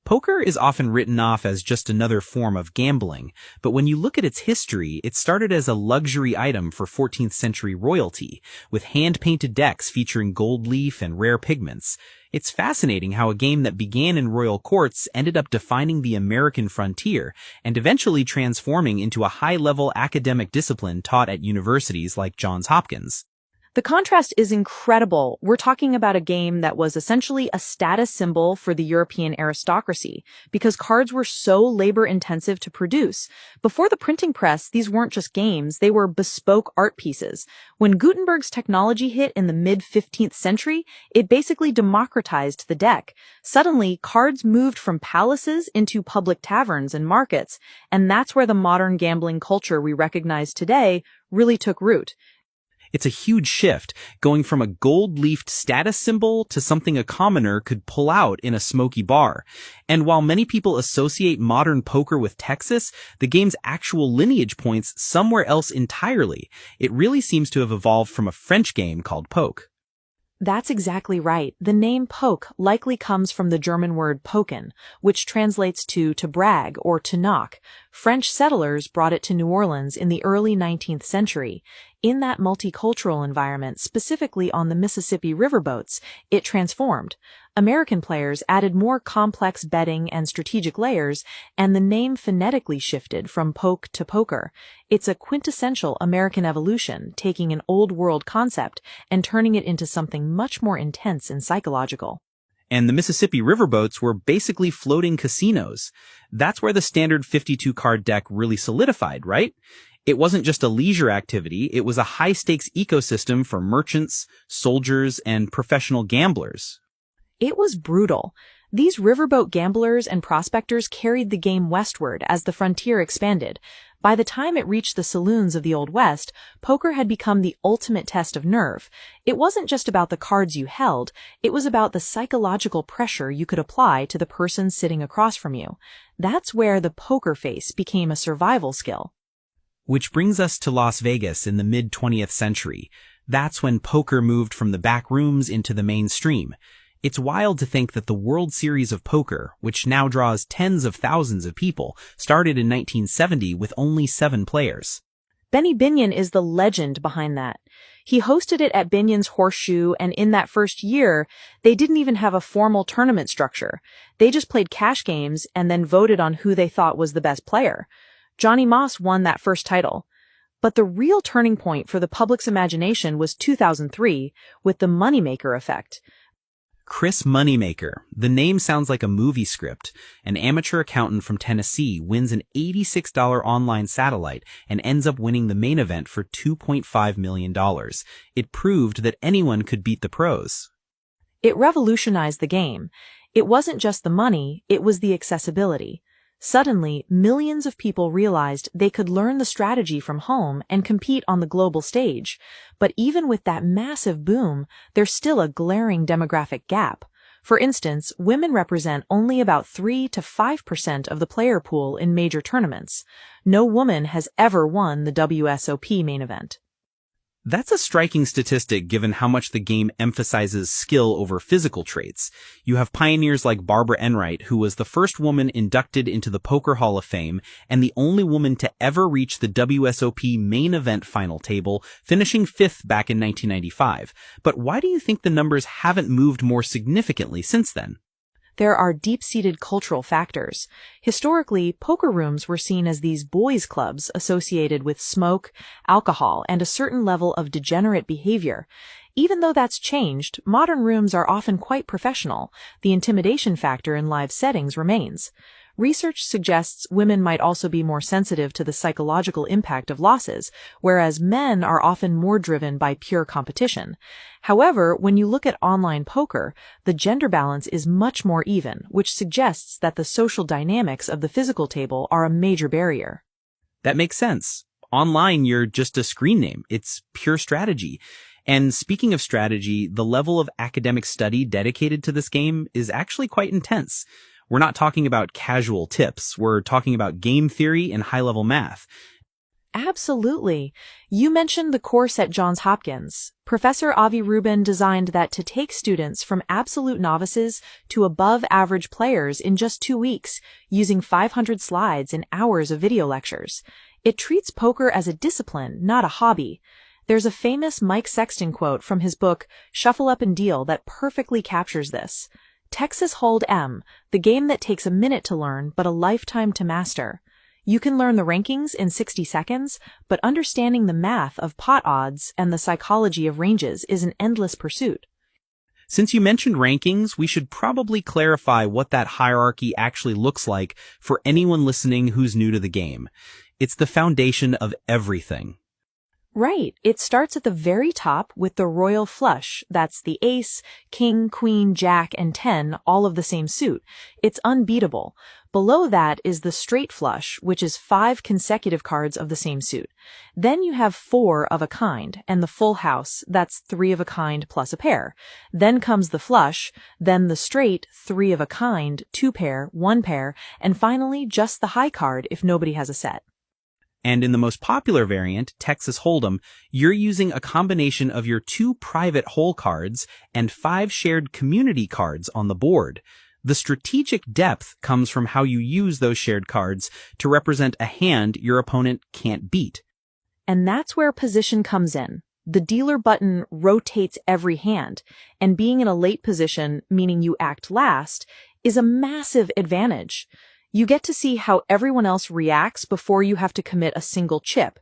Poker is often written off as just another form of gambling, but when you look at its history, it started as a luxury item for 14th century royalty, with hand-painted decks featuring gold leaf and rare pigments. It's fascinating how a game that began in royal courts ended up defining the American frontier and eventually transforming into a high-level academic discipline taught at universities like Johns Hopkins. The contrast is incredible. We're talking about a game that was essentially a status symbol for the European aristocracy because cards were so labor-intensive to produce. Before the printing press, these weren't just games, they were bespoke art pieces. When Gutenberg's technology hit in the mid-15th century, it basically democratized the deck. Suddenly, cards moved from palaces into public taverns and markets, and that's where the modern gambling culture we recognize today really took root. It's a huge shift, going from a gold-leafed status symbol to something a commoner could pull out in a smoky bar. And while many people associate modern poker with Texas, the game's actual lineage points somewhere else entirely. It really seems to have evolved from a French game called poke. That's exactly right. The name poke likely comes from the German word poken, which translates to brag or to knock. French settlers brought it to New Orleans in the early 19th century. In that multicultural environment, specifically on the Mississippi riverboats, it transformed. American players added more complex betting and strategic layers, and the name phonetically shifted from poke to poker. It's a quintessential American evolution, taking an old-world concept and turning it into something much more intense and psychological. And the Mississippi riverboats were basically floating casinos. That's where the standard 52-card deck really solidified, right? It wasn't just a leisure activity, it was a high-stakes ecosystem for merchants, soldiers, and professional gamblers. It was brutal. These riverboat gamblers and prospectors carried the game westward as the frontier expanded. By the time it reached the saloons of the Old West, poker had become the ultimate test of nerve. It wasn't just about the cards you held, it was about the psychological pressure you could apply to the person sitting across from you. That's where the poker face became a survival skill. Which brings us to Las Vegas in the mid-20th century. That's when poker moved from the back rooms into the mainstream. It's wild to think that the World Series of Poker, which now draws tens of thousands of people, started in 1970 with only 7 players. Benny Binion is the legend behind that. He hosted it at Binion's Horseshoe, and in that first year, they didn't even have a formal tournament structure. They just played cash games and then voted on who they thought was the best player. Johnny Moss won that first title. But the real turning point for the public's imagination was 2003 with the Moneymaker Effect. Chris Moneymaker. The name sounds like a movie script. An amateur accountant from Tennessee wins an $86 online satellite and ends up winning the main event for $2.5 million. It proved that anyone could beat the pros. It revolutionized the game. It wasn't just the money, it was the accessibility. Suddenly, millions of people realized they could learn the strategy from home and compete on the global stage. But even with that massive boom, there's still a glaring demographic gap. For instance, women represent only about 3 to 5% of the player pool in major tournaments. No woman has ever won the WSOP main event. That's a striking statistic given how much the game emphasizes skill over physical traits. You have pioneers like Barbara Enright, who was the first woman inducted into the Poker Hall of Fame and the only woman to ever reach the WSOP main event final table, finishing 5th back in 1995. But why do you think the numbers haven't moved more significantly since then? There are deep-seated cultural factors. Historically, poker rooms were seen as these boys' clubs associated with smoke, alcohol, and a certain level of degenerate behavior. Even though that's changed, modern rooms are often quite professional. The intimidation factor in live settings remains. Research suggests women might also be more sensitive to the psychological impact of losses, whereas men are often more driven by pure competition. However, when you look at online poker, the gender balance is much more even, which suggests that the social dynamics of the physical table are a major barrier. That makes sense. Online, you're just a screen name. It's pure strategy. And speaking of strategy, the level of academic study dedicated to this game is actually quite intense. We're not talking about casual tips. We're talking about game theory and high-level math. Absolutely. You mentioned the course at Johns Hopkins. Professor Avi Rubin designed that to take students from absolute novices to above average players in just 2 weeks, using 500 slides and hours of video lectures. It treats poker as a discipline, not a hobby. There's a famous Mike Sexton quote from his book, Shuffle Up and Deal, that perfectly captures this. Texas Hold'em, the game that takes a minute to learn but a lifetime to master. You can learn the rankings in 60 seconds, but understanding the math of pot odds and the psychology of ranges is an endless pursuit. Since you mentioned rankings, we should probably clarify what that hierarchy actually looks like for anyone listening who's new to the game. It's the foundation of everything. Right. It starts at the very top with the royal flush. That's the ace, king, queen, jack, and 10, all of the same suit. It's unbeatable. Below that is the straight flush, which is 5 consecutive cards of the same suit. Then you have 4 of a kind, and the full house, that's 3 of a kind plus a pair. Then comes the flush, then the straight, 3 of a kind, 2 pair, 1 pair, and finally just the high card if nobody has a set. And in the most popular variant, Texas Hold'em, you're using a combination of your 2 private hole cards and 5 shared community cards on the board. The strategic depth comes from how you use those shared cards to represent a hand your opponent can't beat. And that's where position comes in. The dealer button rotates every hand, and being in a late position, meaning you act last, is a massive advantage. You get to see how everyone else reacts before you have to commit a single chip.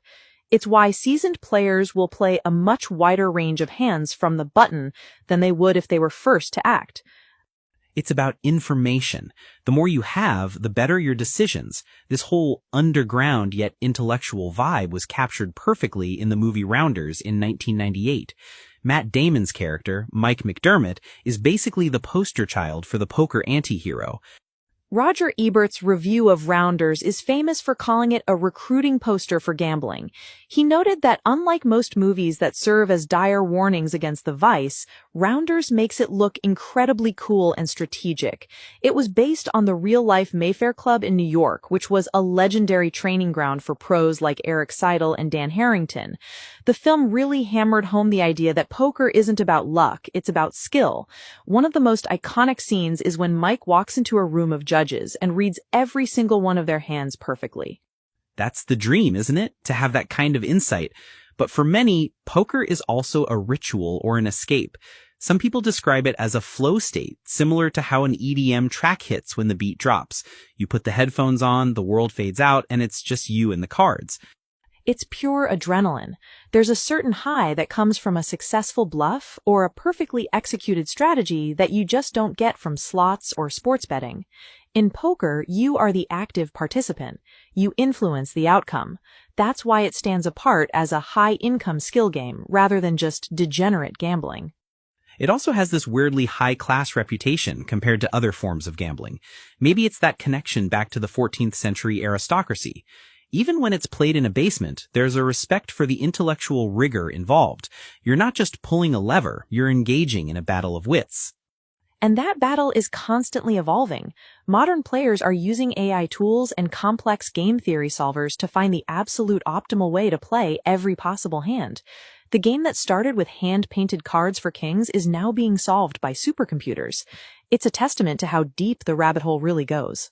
It's why seasoned players will play a much wider range of hands from the button than they would if they were first to act. It's about information. The more you have, the better your decisions. This whole underground yet intellectual vibe was captured perfectly in the movie Rounders in 1998. Matt Damon's character, Mike McDermott, is basically the poster child for the poker anti-hero. Roger Ebert's review of Rounders is famous for calling it a recruiting poster for gambling. He noted that unlike most movies that serve as dire warnings against the vice, Rounders makes it look incredibly cool and strategic. It was based on the real-life Mayfair Club in New York, which was a legendary training ground for pros like Eric Seidel and Dan Harrington. The film really hammered home the idea that poker isn't about luck, it's about skill. One of the most iconic scenes is when Mike walks into a room of judges and reads every single one of their hands perfectly. That's the dream, isn't it? To have that kind of insight. But for many, poker is also a ritual or an escape. Some people describe it as a flow state, similar to how an EDM track hits when the beat drops. You put the headphones on, the world fades out, and it's just you and the cards. It's pure adrenaline. There's a certain high that comes from a successful bluff or a perfectly executed strategy that you just don't get from slots or sports betting. In poker, you are the active participant. You influence the outcome. That's why it stands apart as a high-income skill game rather than just degenerate gambling. It also has this weirdly high-class reputation compared to other forms of gambling. Maybe it's that connection back to the 14th century aristocracy. Even when it's played in a basement, there's a respect for the intellectual rigor involved. You're not just pulling a lever, you're engaging in a battle of wits. And that battle is constantly evolving. Modern players are using AI tools and complex game theory solvers to find the absolute optimal way to play every possible hand. The game that started with hand-painted cards for kings is now being solved by supercomputers. It's a testament to how deep the rabbit hole really goes.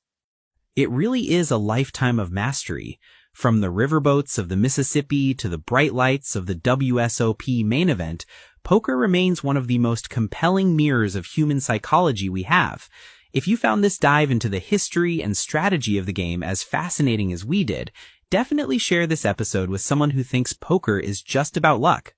It really is a lifetime of mastery. From the riverboats of the Mississippi to the bright lights of the WSOP main event, poker remains one of the most compelling mirrors of human psychology we have. If you found this dive into the history and strategy of the game as fascinating as we did, definitely share this episode with someone who thinks poker is just about luck.